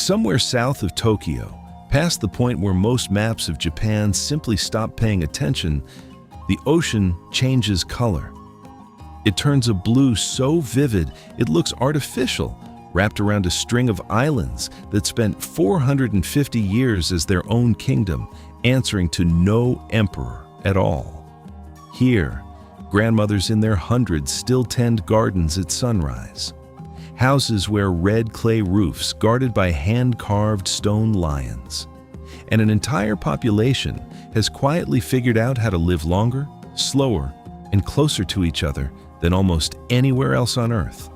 Somewhere south of Tokyo, past the point where most maps of Japan simply stop paying attention, the ocean changes color. It turns a blue so vivid it looks artificial, wrapped around a string of islands that spent 450 years as their own kingdom, answering to no emperor at all. Here, grandmothers in their hundreds still tend gardens at sunrise. Houses wear red clay roofs guarded by hand-carved stone lions. And an entire population has quietly figured out how to live longer, slower, and closer to each other than almost anywhere else on Earth.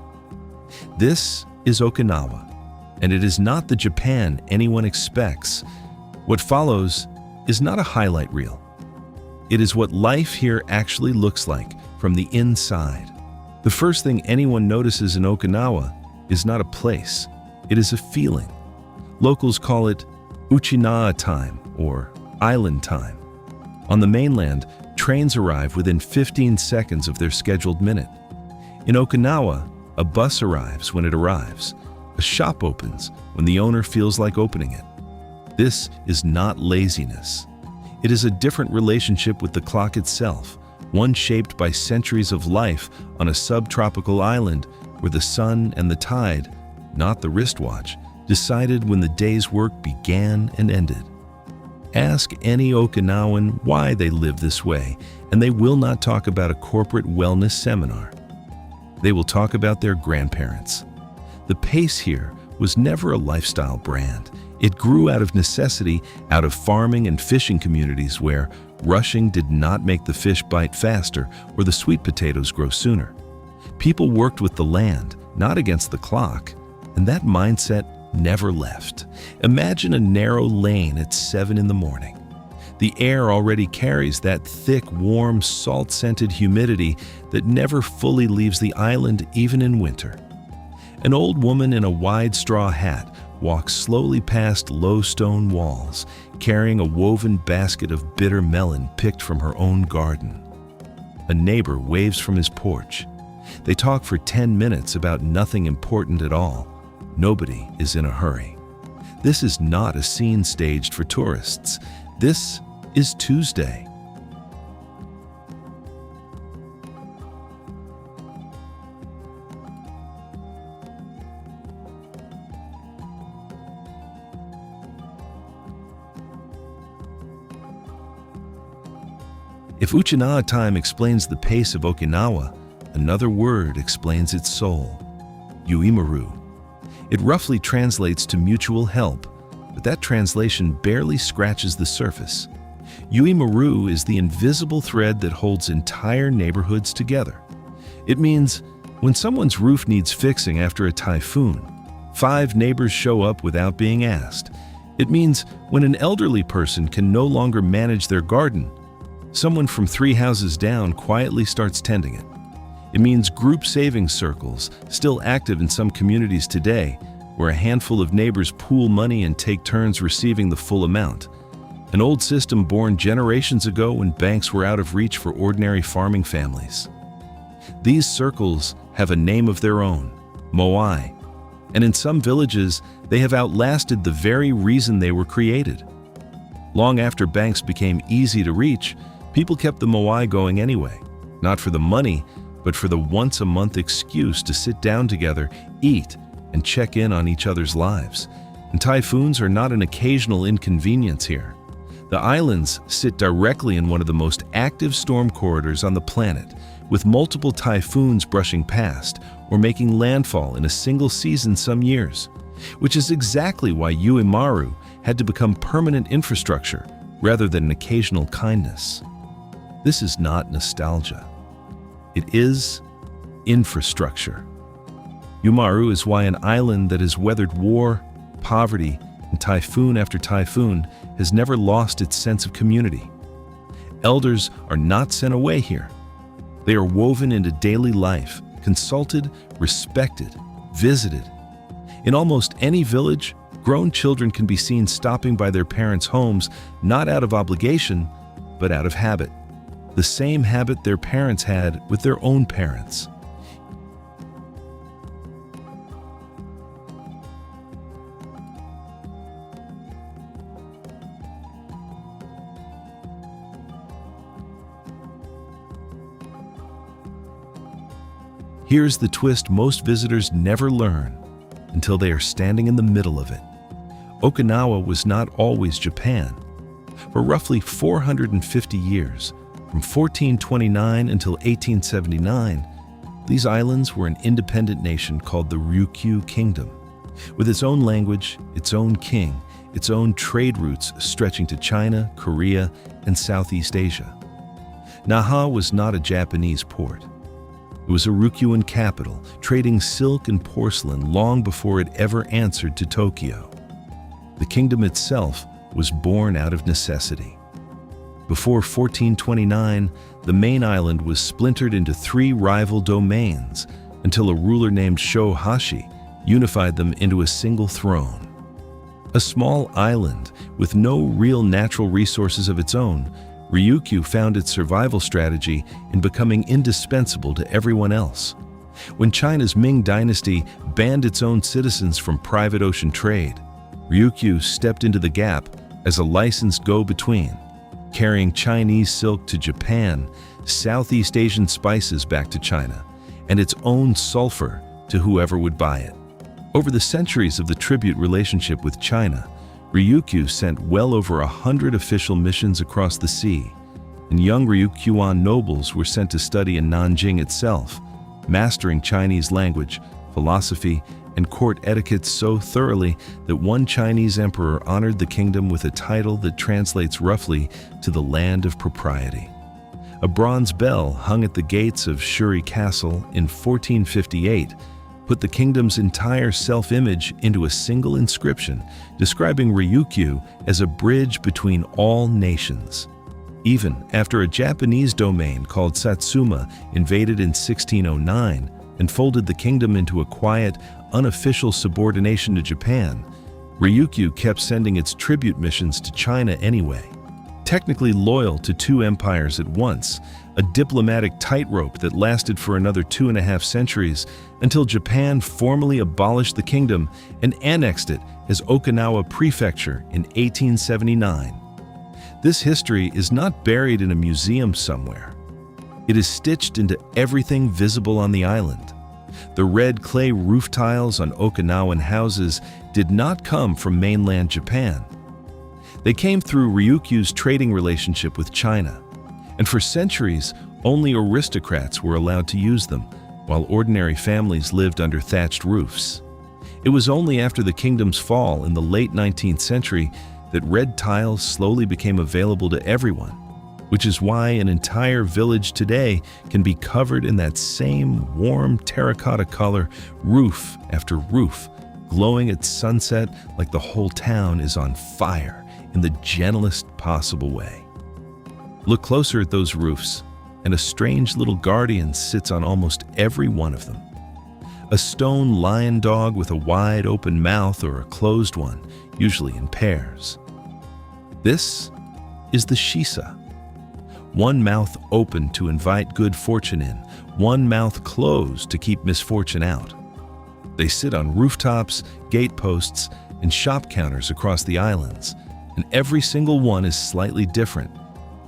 This is Okinawa, and it is not the Japan anyone expects. What follows is not a highlight reel. It is what life here actually looks like from the inside. The first thing anyone notices in Okinawa is not a place, it is a feeling. Locals call it Okinawa time or island time. On the mainland, trains arrive within 15 seconds of their scheduled minute. In Okinawa, a bus arrives when it arrives. A shop opens when the owner feels like opening it. This is not laziness. It is a different relationship with the clock itself, one shaped by centuries of life on a subtropical island where the sun and the tide, not the wristwatch, decided when the day's work began and ended. Ask any Okinawan why they live this way, and they will not talk about a corporate wellness seminar. They will talk about their grandparents. The pace here was never a lifestyle brand. It grew out of necessity, out of farming and fishing communities where rushing did not make the fish bite faster or the sweet potatoes grow sooner. People worked with the land, not against the clock, and that mindset never left. Imagine a narrow lane at 7 in the morning. The air already carries that thick, warm, salt-scented humidity that never fully leaves the island even in winter. An old woman in a wide straw hat walks slowly past low stone walls, carrying a woven basket of bitter melon picked from her own garden. A neighbor waves from his porch. They talk for 10 minutes about nothing important at all. Nobody is in a hurry. This is not a scene staged for tourists. This is Tuesday. If Okinawa time explains the pace of Okinawa, another word explains its soul: Yuimaru. It roughly translates to mutual help, but that translation barely scratches the surface. Yuimaru is the invisible thread that holds entire neighborhoods together. It means when someone's roof needs fixing after a typhoon, 5 neighbors show up without being asked. It means when an elderly person can no longer manage their garden, someone from 3 houses down quietly starts tending it. It means group savings circles, still active in some communities today, where a handful of neighbors pool money and take turns receiving the full amount. An old system born generations ago when banks were out of reach for ordinary farming families. These circles have a name of their own, moai, and in some villages, they have outlasted the very reason they were created. Long after banks became easy to reach, people kept the moai going anyway, not for the money, but for the once-a-month excuse to sit down together, eat, and check in on each other's lives. And typhoons are not an occasional inconvenience here. The islands sit directly in one of the most active storm corridors on the planet, with multiple typhoons brushing past or making landfall in a single season some years, which is exactly why Yuimaru had to become permanent infrastructure rather than an occasional kindness. This is not nostalgia. It is infrastructure. Yuimaru is why an island that has weathered war, poverty, and typhoon after typhoon has never lost its sense of community. Elders are not sent away here. They are woven into daily life, consulted, respected, visited. In almost any village, grown children can be seen stopping by their parents' homes, not out of obligation, but out of habit. The same habit their parents had with their own parents. Here's the twist most visitors never learn until they are standing in the middle of it. Okinawa was not always Japan. For roughly 450 years, from 1429 until 1879, these islands were an independent nation called the Ryukyu Kingdom, with its own language, its own king, its own trade routes stretching to China, Korea, and Southeast Asia. Naha was not a Japanese port. It was a Ryukyuan capital, trading silk and porcelain long before it ever answered to Tokyo. The kingdom itself was born out of necessity. Before 1429, the main island was splintered into 3 rival domains until a ruler named Shohashi unified them into a single throne. A small island with no real natural resources of its own, Ryukyu found its survival strategy in becoming indispensable to everyone else. When China's Ming dynasty banned its own citizens from private ocean trade, Ryukyu stepped into the gap as a licensed go-between, carrying Chinese silk to Japan, Southeast Asian spices back to China, and its own sulfur to whoever would buy it. Over the centuries of the tribute relationship with China, Ryukyu sent well over 100 official missions across the sea, and young Ryukyuan nobles were sent to study in Nanjing itself, mastering Chinese language, philosophy, and court etiquette so thoroughly that one Chinese emperor honored the kingdom with a title that translates roughly to the land of propriety. A bronze bell hung at the gates of Shuri Castle in 1458 put the kingdom's entire self-image into a single inscription, describing Ryukyu as a bridge between all nations. Even after a Japanese domain called Satsuma invaded in 1609 and folded the kingdom into a quiet, unofficial subordination to Japan, Ryukyu kept sending its tribute missions to China anyway. Technically loyal to 2 empires at once, a diplomatic tightrope that lasted for another 2.5 centuries until Japan formally abolished the kingdom and annexed it as Okinawa Prefecture in 1879. This history is not buried in a museum somewhere. It is stitched into everything visible on the island. The red clay roof tiles on Okinawan houses did not come from mainland Japan. They came through Ryukyu's trading relationship with China, and for centuries, only aristocrats were allowed to use them, while ordinary families lived under thatched roofs. It was only after the kingdom's fall in the late 19th century that red tiles slowly became available to everyone, which is why an entire village today can be covered in that same warm terracotta color, roof after roof, glowing at sunset like the whole town is on fire in the gentlest possible way. Look closer at those roofs, and a strange little guardian sits on almost every one of them. A stone lion dog with a wide open mouth or a closed one, usually in pairs. This is the shisa. One mouth open to invite good fortune in, one mouth closed to keep misfortune out. They sit on rooftops, gate posts, and shop counters across the islands, and every single one is slightly different,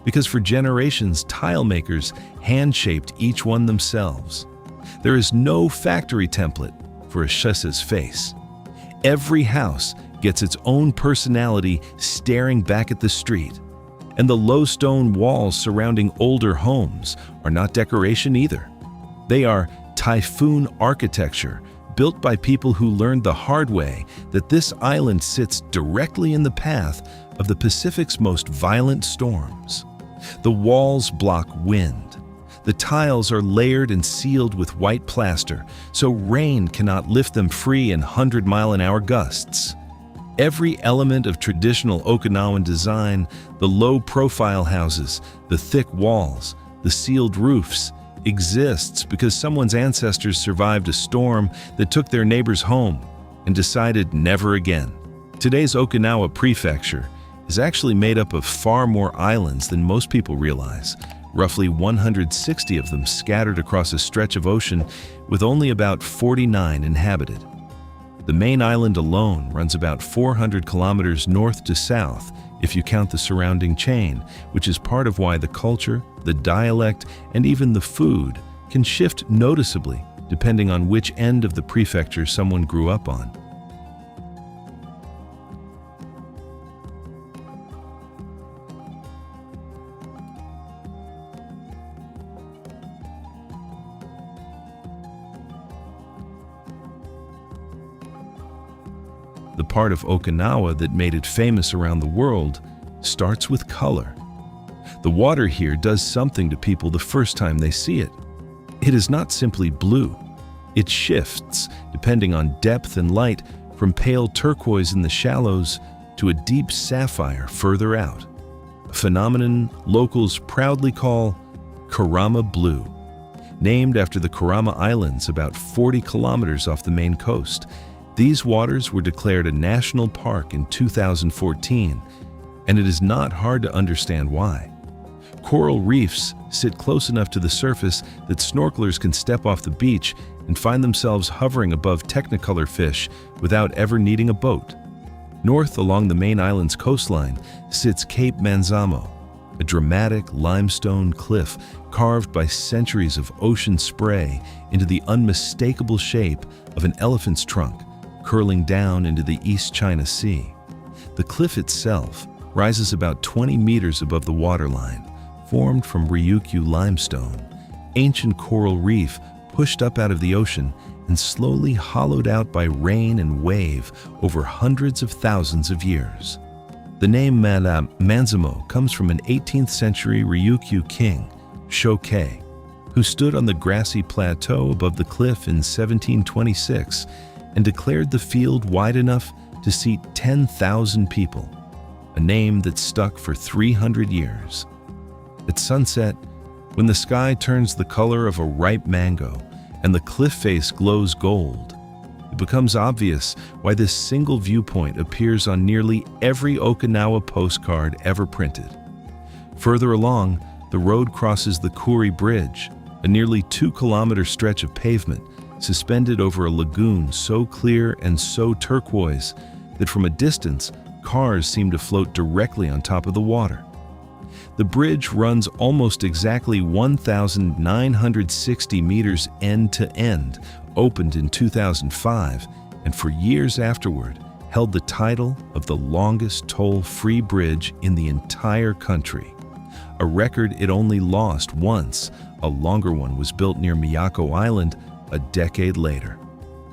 because for generations tile makers hand-shaped each one themselves. There is no factory template for a shisa's face. Every house gets its own personality staring back at the street, and the low stone walls surrounding older homes are not decoration either. They are typhoon architecture, built by people who learned the hard way that this island sits directly in the path of the Pacific's most violent storms. The walls block wind. The tiles are layered and sealed with white plaster, so rain cannot lift them free in 100-mile-an-hour gusts. Every element of traditional Okinawan design, the low-profile houses, the thick walls, the sealed roofs, exists because someone's ancestors survived a storm that took their neighbor's home and decided never again. Today's Okinawa Prefecture is actually made up of far more islands than most people realize, roughly 160 of them scattered across a stretch of ocean with only about 49 inhabited. The main island alone runs about 400 kilometers north to south if you count the surrounding chain, which is part of why the culture, the dialect, and even the food can shift noticeably depending on which end of the prefecture someone grew up on. The part of Okinawa that made it famous around the world starts with color. The water here does something to people the first time they see it. It is not simply blue. It shifts, depending on depth and light, from pale turquoise in the shallows to a deep sapphire further out, a phenomenon locals proudly call Kurama Blue, named after the Kurama Islands about 40 kilometers off the main coast. These waters were declared a national park in 2014, and it is not hard to understand why. Coral reefs sit close enough to the surface that snorkelers can step off the beach and find themselves hovering above technicolor fish without ever needing a boat. North along the main island's coastline sits Cape Manzamo, a dramatic limestone cliff carved by centuries of ocean spray into the unmistakable shape of an elephant's trunk, curling down into the East China Sea. The cliff itself rises about 20 meters above the waterline, formed from Ryukyu limestone, ancient coral reef pushed up out of the ocean and slowly hollowed out by rain and wave over hundreds of thousands of years. The name Manzamo comes from an 18th century Ryukyu king, Shokei, who stood on the grassy plateau above the cliff in 1726 and declared the field wide enough to seat 10,000 people, a name that stuck for 300 years. At sunset, when the sky turns the color of a ripe mango and the cliff face glows gold, it becomes obvious why this single viewpoint appears on nearly every Okinawa postcard ever printed. Further along, the road crosses the Kuri Bridge, a nearly 2-kilometer stretch of pavement suspended over a lagoon so clear and so turquoise that from a distance, cars seem to float directly on top of the water. The bridge runs almost exactly 1,960 meters end to end, opened in 2005, and for years afterward held the title of the longest toll-free bridge in the entire country, a record it only lost once. A longer one was built near Miyako Island a decade later.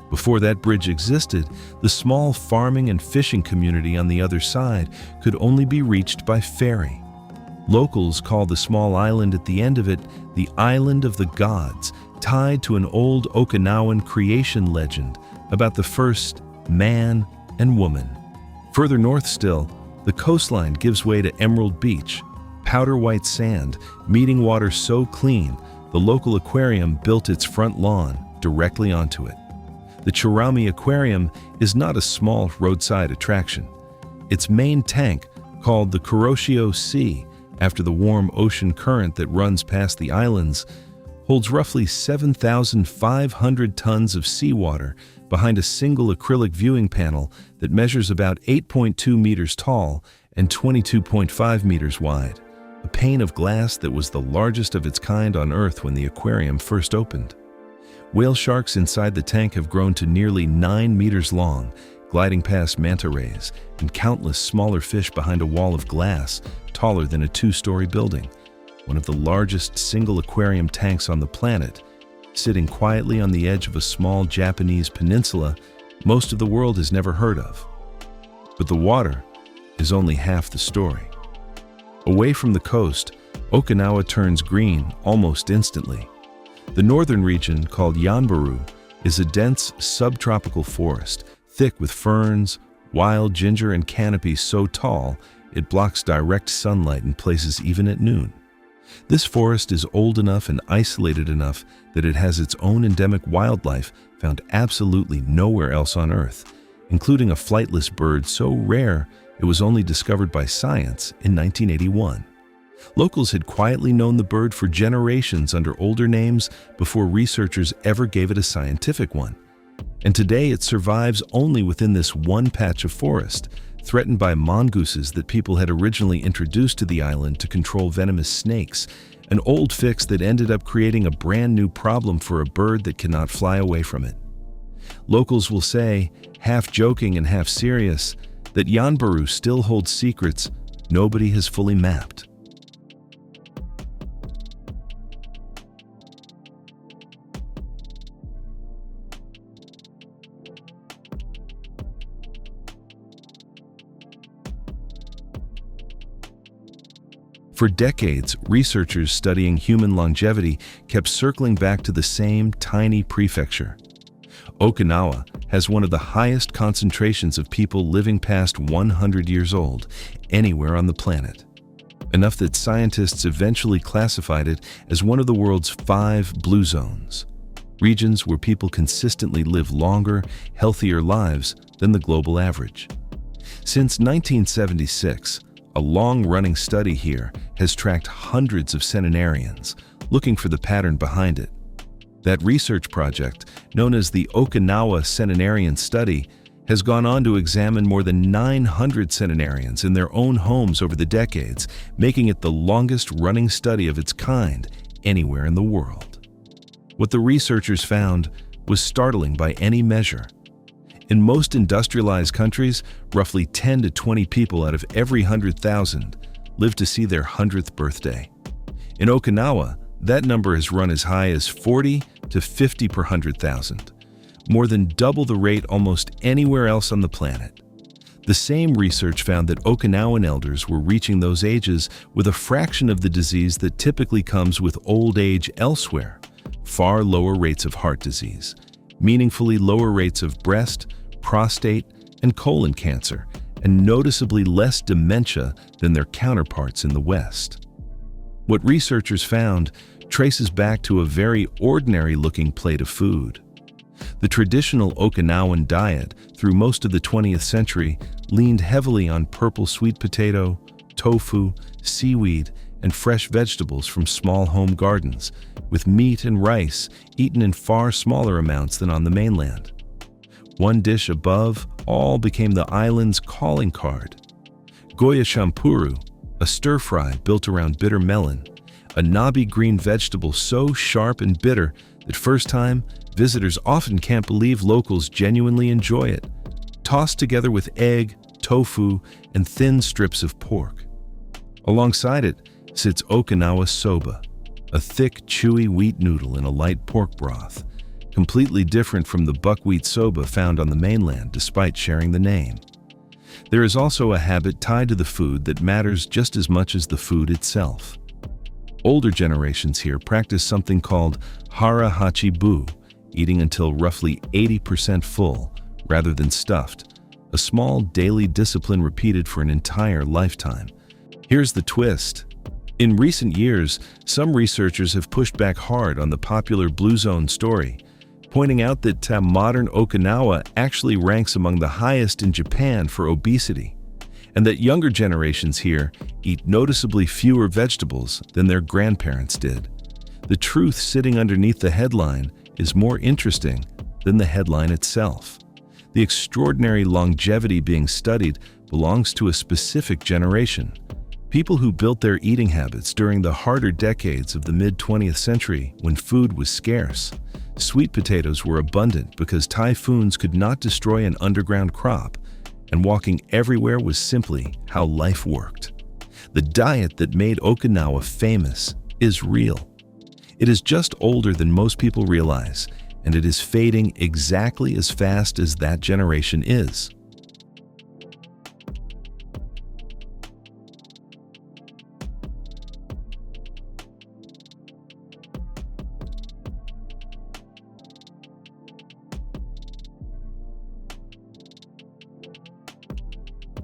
Before that bridge existed, the small farming and fishing community on the other side could only be reached by ferry. Locals call the small island at the end of it the Island of the Gods, tied to an old Okinawan creation legend about the first man and woman. Further north still, the coastline gives way to Emerald Beach, powder white sand, meeting water so clean the local aquarium built its front lawn directly onto it. The Chirami Aquarium is not a small roadside attraction. Its main tank, called the Kuroshio Sea, after the warm ocean current that runs past the islands, holds roughly 7,500 tons of seawater behind a single acrylic viewing panel that measures about 8.2 meters tall and 22.5 meters wide, a pane of glass that was the largest of its kind on Earth when the aquarium first opened. Whale sharks inside the tank have grown to nearly 9 meters long, gliding past manta rays and countless smaller fish behind a wall of glass taller than a 2-story building, one of the largest single aquarium tanks on the planet, sitting quietly on the edge of a small Japanese peninsula most of the world has never heard of. But the water is only half the story. Away from the coast, Okinawa turns green almost instantly. The northern region, called Yanbaru, is a dense subtropical forest, thick with ferns, wild ginger, and canopies so tall it blocks direct sunlight in places even at noon. This forest is old enough and isolated enough that it has its own endemic wildlife found absolutely nowhere else on Earth, including a flightless bird so rare it was only discovered by science in 1981. Locals had quietly known the bird for generations under older names before researchers ever gave it a scientific one. And today it survives only within this one patch of forest, threatened by mongooses that people had originally introduced to the island to control venomous snakes, an old fix that ended up creating a brand new problem for a bird that cannot fly away from it. Locals will say, half joking and half serious, that Yanbaru still holds secrets nobody has fully mapped. For decades, researchers studying human longevity kept circling back to the same tiny prefecture. Okinawa has one of the highest concentrations of people living past 100 years old anywhere on the planet. Enough that scientists eventually classified it as one of the world's 5 blue zones, regions where people consistently live longer, healthier lives than the global average. Since 1976, a long-running study here has tracked hundreds of centenarians, looking for the pattern behind it. That research project, known as the Okinawa Centenarian Study, has gone on to examine more than 900 centenarians in their own homes over the decades, making it the longest-running study of its kind anywhere in the world. What the researchers found was startling by any measure. In most industrialized countries, roughly 10 to 20 people out of every 100,000 live to see their 100th birthday. In Okinawa, that number has run as high as 40 to 50 per 100,000, more than double the rate almost anywhere else on the planet. The same research found that Okinawan elders were reaching those ages with a fraction of the disease that typically comes with old age elsewhere, far lower rates of heart disease, meaningfully lower rates of breast, prostate, and colon cancer, and noticeably less dementia than their counterparts in the West. What researchers found traces back to a very ordinary-looking plate of food. The traditional Okinawan diet through most of the 20th century leaned heavily on purple sweet potato, tofu, seaweed, and fresh vegetables from small home gardens, with meat and rice eaten in far smaller amounts than on the mainland. One dish above all became the island's calling card. Goya shampuru, a stir-fry built around bitter melon, a knobby green vegetable so sharp and bitter that first-time visitors often can't believe locals genuinely enjoy it, tossed together with egg, tofu, and thin strips of pork. Alongside it sits Okinawa soba, a thick, chewy wheat noodle in a light pork broth, completely different from the buckwheat soba found on the mainland despite sharing the name. There is also a habit tied to the food that matters just as much as the food itself. Older generations here practice something called hara hachi-bu, eating until roughly 80% full rather than stuffed, a small daily discipline repeated for an entire lifetime. Here's the twist. In recent years, some researchers have pushed back hard on the popular Blue Zone story, pointing out that modern Okinawa actually ranks among the highest in Japan for obesity, and that younger generations here eat noticeably fewer vegetables than their grandparents did. The truth sitting underneath the headline is more interesting than the headline itself. The extraordinary longevity being studied belongs to a specific generation, people who built their eating habits during the harder decades of the mid-20th century when food was scarce. Sweet potatoes were abundant because typhoons could not destroy an underground crop, and walking everywhere was simply how life worked. The diet that made Okinawa famous is real. It is just older than most people realize, and it is fading exactly as fast as that generation is.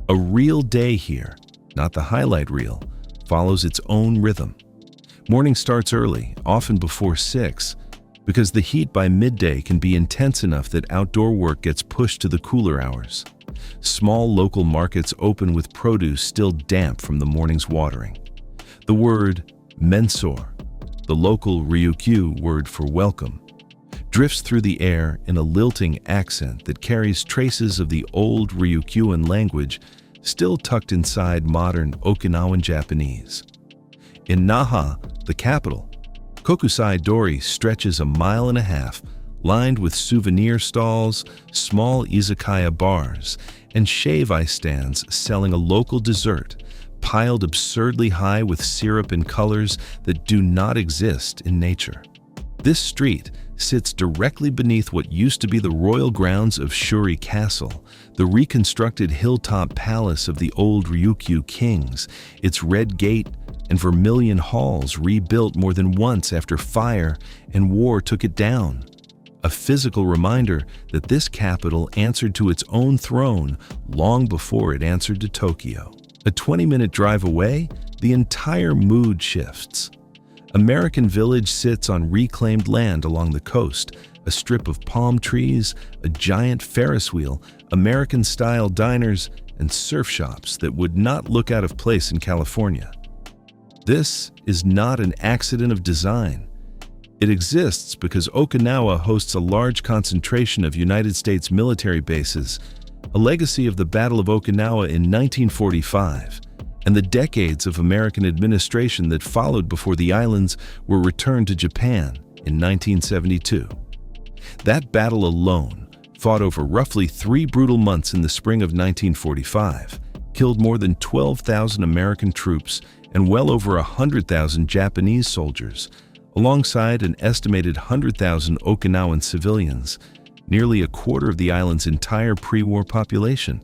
A real day here, not the highlight reel, follows its own rhythm. Morning starts early, often before 6, because the heat by midday can be intense enough that outdoor work gets pushed to the cooler hours. Small local markets open with produce still damp from the morning's watering. The word mensor, the local Ryukyu word for welcome, drifts through the air in a lilting accent that carries traces of the old Ryukyuan language still tucked inside modern Okinawan Japanese. In Naha, the capital, Kokusai Dori stretches a mile and a half, lined with souvenir stalls, small izakaya bars, and shave-ice stands selling a local dessert, piled absurdly high with syrup in colors that do not exist in nature. This street sits directly beneath what used to be the royal grounds of Shuri Castle, the reconstructed hilltop palace of the old Ryukyu kings, its red gate and vermilion halls rebuilt more than once after fire and war took it down. A physical reminder that this capital answered to its own throne long before it answered to Tokyo. A 20-minute drive away, the entire mood shifts. American Village sits on reclaimed land along the coast, a strip of palm trees, a giant Ferris wheel, American-style diners, and surf shops that would not look out of place in California. This is not an accident of design. It exists because Okinawa hosts a large concentration of United States military bases, a legacy of the Battle of Okinawa in 1945, and the decades of American administration that followed before the islands were returned to Japan in 1972. That battle alone, fought over roughly 3 brutal months in the spring of 1945, killed more than 12,000 American troops and well over 100,000 Japanese soldiers, alongside an estimated 100,000 Okinawan civilians, nearly a quarter of the island's entire pre-war population,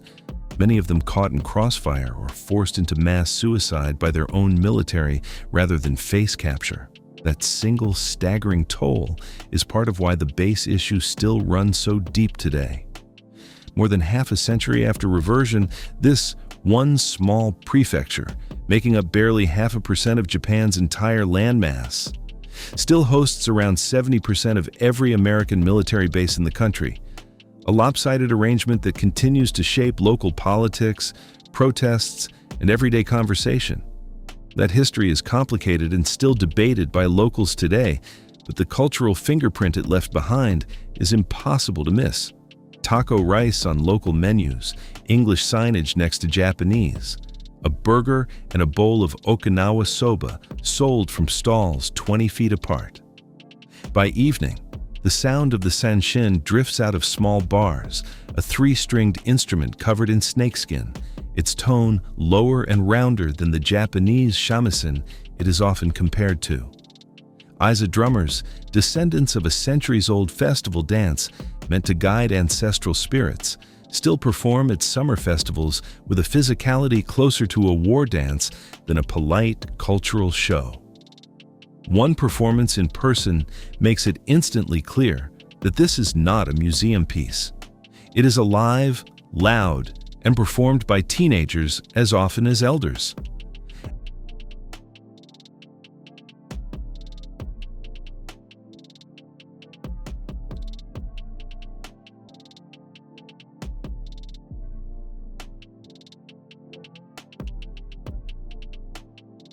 many of them caught in crossfire or forced into mass suicide by their own military rather than face capture. That single staggering toll is part of why the base issue still runs so deep today. More than half a century after reversion, this one small prefecture, making up barely 0.5% of Japan's entire landmass, still hosts around 70% of every American military base in the country, a lopsided arrangement that continues to shape local politics, protests, and everyday conversation. That history is complicated and still debated by locals today, but the cultural fingerprint it left behind is impossible to miss. Taco rice on local menus, English signage next to Japanese, a burger and a bowl of Okinawa soba sold from stalls 20 feet apart. By evening, the sound of the sanshin drifts out of small bars, a 3-stringed instrument covered in snakeskin, its tone lower and rounder than the Japanese shamisen it is often compared to. Aiza drummers, descendants of a centuries-old festival dance meant to guide ancestral spirits, still perform at summer festivals with a physicality closer to a war dance than a polite cultural show. One performance in person makes it instantly clear that this is not a museum piece. It is alive, loud, and performed by teenagers as often as elders.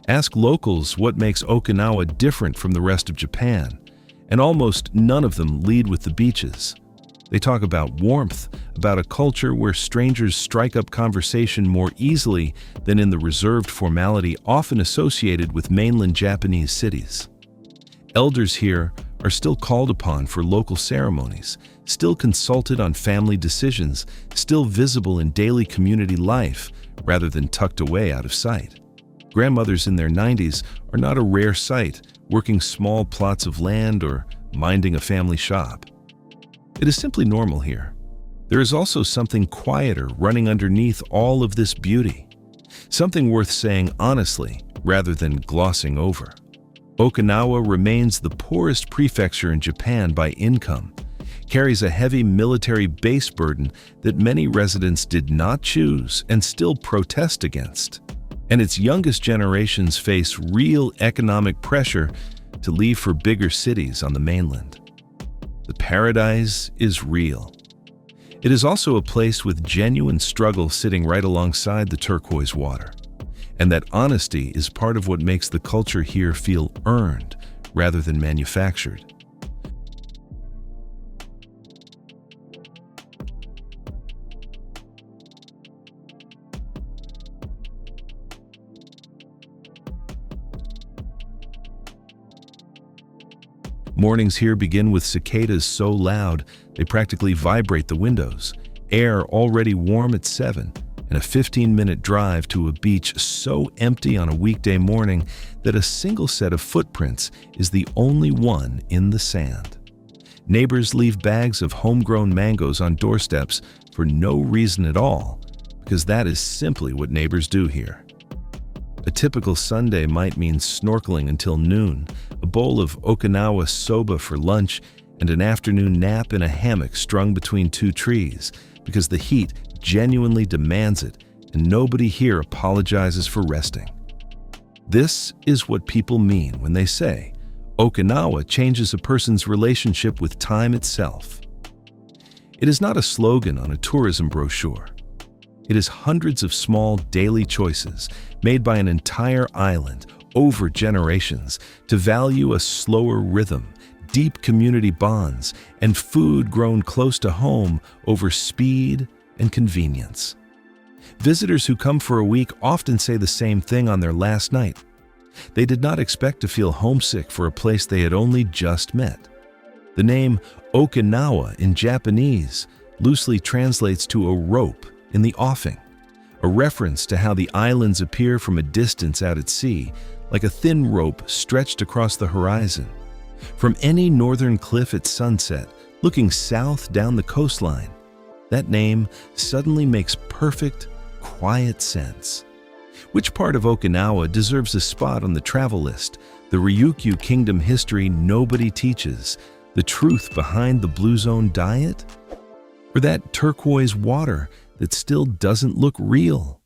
Ask locals what makes Okinawa different from the rest of Japan, and almost none of them lead with the beaches. They talk about warmth, about a culture where strangers strike up conversation more easily than in the reserved formality often associated with mainland Japanese cities. Elders here are still called upon for local ceremonies, still consulted on family decisions, still visible in daily community life rather than tucked away out of sight. Grandmothers in their 90s are not a rare sight, working small plots of land or minding a family shop. It is simply normal here. There is also something quieter running underneath all of this beauty, something worth saying honestly rather than glossing over. Okinawa remains the poorest prefecture in Japan by income, carries a heavy military base burden that many residents did not choose and still protest against. And its youngest generations face real economic pressure to leave for bigger cities on the mainland. The paradise is real. It is also a place with genuine struggle sitting right alongside the turquoise water. And that honesty is part of what makes the culture here feel earned rather than manufactured. Mornings here begin with cicadas so loud they practically vibrate the windows, air already warm at 7, and a 15-minute drive to a beach so empty on a weekday morning that a single set of footprints is the only one in the sand. Neighbors leave bags of homegrown mangoes on doorsteps for no reason at all, because that is simply what neighbors do here. A typical Sunday might mean snorkeling until noon, a bowl of Okinawa soba for lunch, and an afternoon nap in a hammock strung between two trees, because the heat genuinely demands it, and nobody here apologizes for resting. This is what people mean when they say, Okinawa changes a person's relationship with time itself. It is not a slogan on a tourism brochure. It is hundreds of small daily choices made by an entire island over generations to value a slower rhythm, deep community bonds, and food grown close to home over speed and convenience. Visitors who come for a week often say the same thing on their last night. They did not expect to feel homesick for a place they had only just met. The name Okinawa in Japanese loosely translates to a rope in the offing, a reference to how the islands appear from a distance out at sea, like a thin rope stretched across the horizon. From any northern cliff at sunset, looking south down the coastline, that name suddenly makes perfect, quiet sense. Which part of Okinawa deserves a spot on the travel list? The Ryukyu Kingdom history nobody teaches, the truth behind the Blue Zone diet? Or that turquoise water that still doesn't look real?